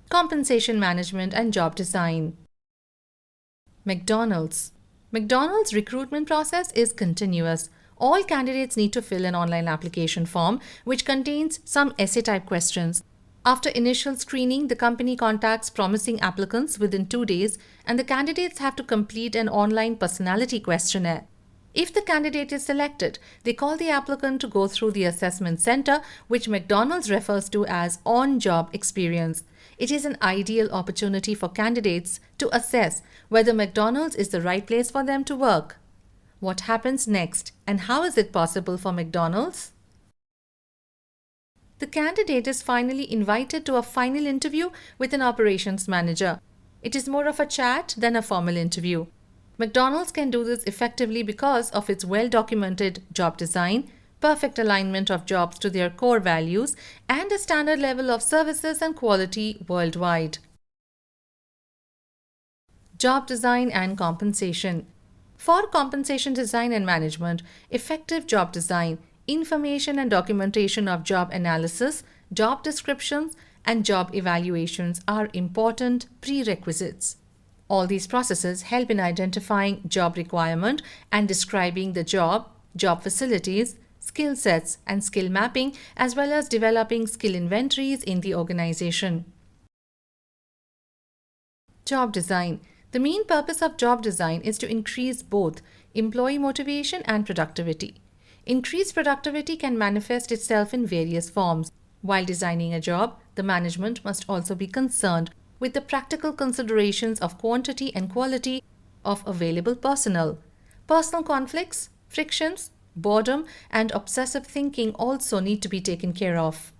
compensation management, and job design. McDonald's. McDonald's recruitment process is continuous. All candidates need to fill an online application form which contains some essay type questions. After initial screening, the company contacts promising applicants within 2 days, and the candidates have to complete an online personality questionnaire. If the candidate is selected, they call the applicant to go through the assessment center, which McDonald's refers to as on-job experience. It is an ideal opportunity for candidates to assess whether McDonald's is the right place for them to work. What happens next, and how is it possible for McDonald's? The candidate is finally invited to a final interview with an operations manager. It is more of a chat than a formal interview. McDonald's can do this effectively because of its well-documented job design, perfect alignment of jobs to their core values, and a standard level of services and quality worldwide. Job design and compensation. For compensation design and management, effective job design, information and documentation of job analysis, job descriptions, and job evaluations are important prerequisites. All these processes help in identifying job requirement and describing the job, job facilities, skill sets, and skill mapping, as well as developing skill inventories in the organization. Job design. The main purpose of job design is to increase both employee motivation and productivity. Increased productivity can manifest itself in various forms. While designing a job, the management must also be concerned with the practical considerations of quantity and quality of available personnel. Personal conflicts, frictions, boredom, and obsessive thinking also need to be taken care of.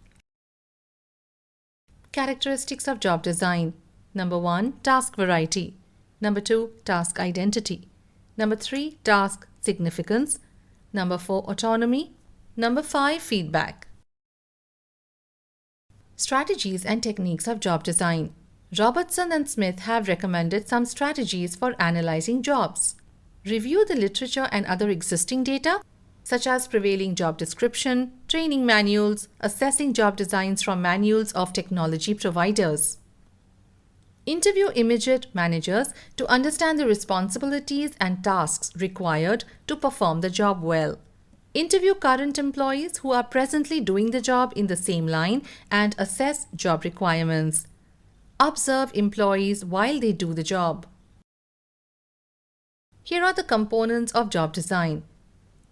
Characteristics of job design. Number 1, task variety. Number 2, task identity. Number 3, task significance. Number 4, autonomy. Number 5, feedback. Strategies and techniques of job design. Robertson and Smith have recommended some strategies for analyzing jobs. Review the literature and other existing data, such as prevailing job description, training manuals, assessing job designs from manuals of technology providers. Interview immediate managers to understand the responsibilities and tasks required to perform the job well. Interview current employees who are presently doing the job in the same line and assess job requirements. Observe employees while they do the job. Here are the components of job design.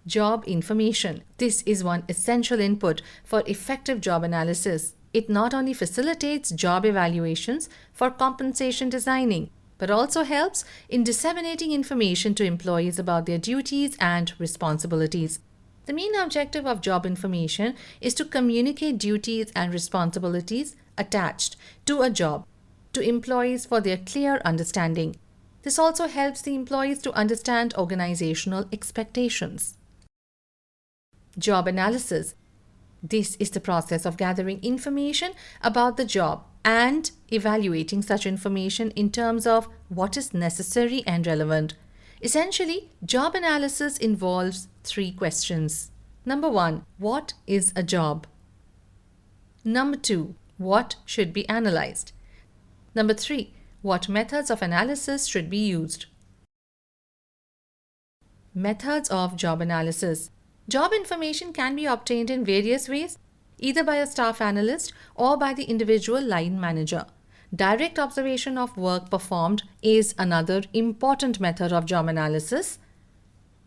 Job information. This is one essential input for effective job analysis. It not only facilitates job evaluations for compensation designing, but also helps in disseminating information to employees about their duties and responsibilities. The main objective of job information is to communicate duties and responsibilities attached to a job to employees for their clear understanding. This also helps the employees to understand organizational expectations. Job analysis. This is the process of gathering information about the job and evaluating such information in terms of what is necessary and relevant. Essentially, job analysis involves 3 questions. Number 1, what is a job? Number 2, what should be analyzed? Number 3, what methods of analysis should be used? Methods of job analysis. Job information can be obtained in various ways, either by a staff analyst or by the individual line manager. Direct observation of work performed is another important method of job analysis.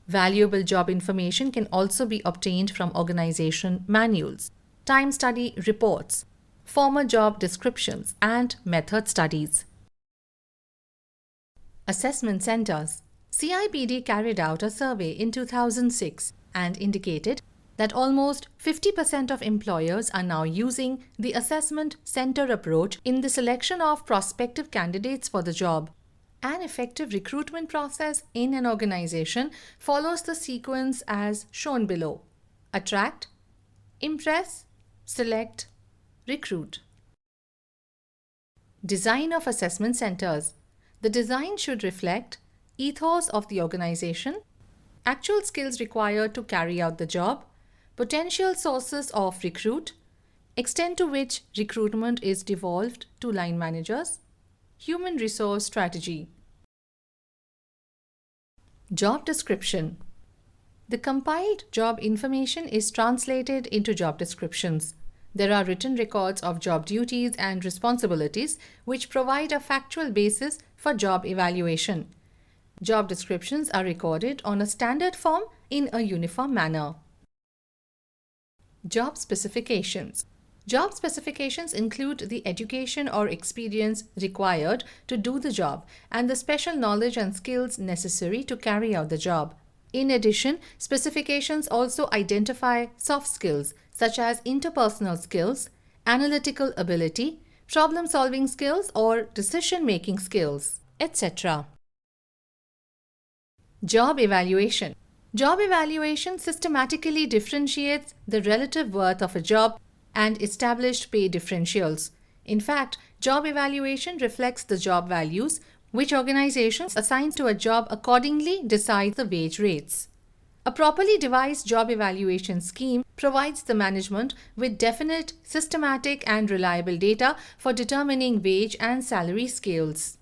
Valuable job information can also be obtained from organization manuals, time study reports, former job descriptions, and method studies. Assessment centers. CIPD carried out a survey in 2006 and indicated that almost 50% of employers are now using the assessment center approach in the selection of prospective candidates for the job. An effective recruitment process in an organization follows the sequence as shown below: attract, impress, select, recruit. Design of assessment centers. The design should reflect ethos of the organization, actual skills required to carry out the job, potential sources of recruit, extent to which recruitment is devolved to line managers, human resource strategy. Job description. The compiled job information is translated into job descriptions. There are written records of job duties and responsibilities which provide a factual basis for job evaluation. Job descriptions are recorded on a standard form in a uniform manner. Job specifications. Job specifications include the education or experience required to do the job and the special knowledge and skills necessary to carry out the job. In addition, specifications also identify soft skills such as interpersonal skills, analytical ability, problem-solving skills or decision-making skills, etc. Job evaluation. Job evaluation systematically differentiates the relative worth of a job and established pay differentials. In fact, job evaluation reflects the job values which organizations assign to a job accordingly decide the wage rates. A properly devised job evaluation scheme provides the management with definite, systematic and reliable data for determining wage and salary scales.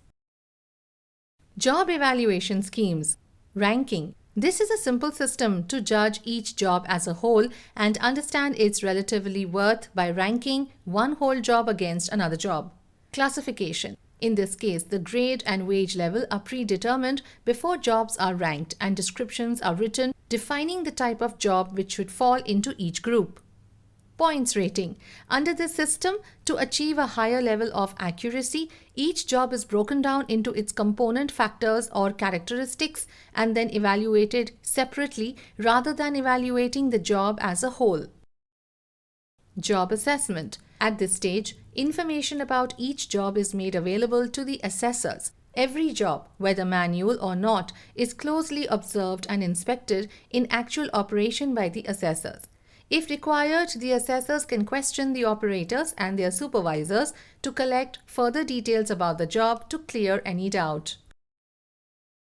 Job evaluation schemes. Ranking. This is a simple system to judge each job as a whole and understand its relatively worth by ranking one whole job against another job. Classification. In this case, the grade and wage level are predetermined before jobs are ranked and descriptions are written defining the type of job which should fall into each group. Points rating. Under this system, to achieve a higher level of accuracy, each job is broken down into its component factors or characteristics and then evaluated separately rather than evaluating the job as a whole. Job assessment. At this stage, information about each job is made available to the assessors. Every job, whether manual or not, is closely observed and inspected in actual operation by the assessors. If required, the assessors can question the operators and their supervisors to collect further details about the job to clear any doubt.